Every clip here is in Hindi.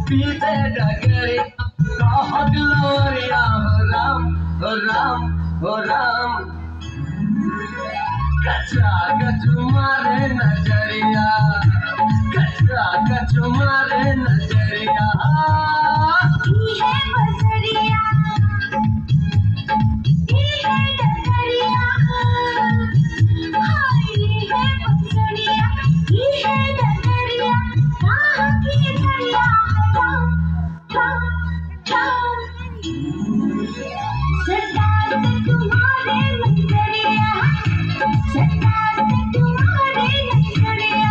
पीछे डगरे कहो ग्लोरिया हो राम हो राम हो राम कचरा कचू मारे नजरिया कचरा कचू मारे नजरिया ये है बसरिया ये है डगरिया हाँ ये है बसरिया ये है डगरिया कहाँ की दरिया राम राम राम सरदार से तुम्हारे नजरिया सरदार से तुम्हारे नजरिया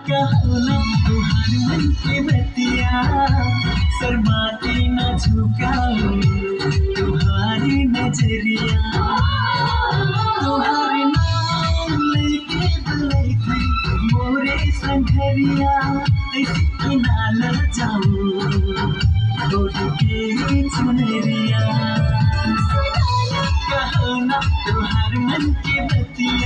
कहना तुम्हारे मन की बतिया शर्माती न झुकाओ तुम्हारी नजरिया तुम्हारे नाम लेके बुलाती मोरे संघरिया ऐसी ना लग जाऊं ओढ़ के चुनरिया कहना तुम्हारे मन की बतिया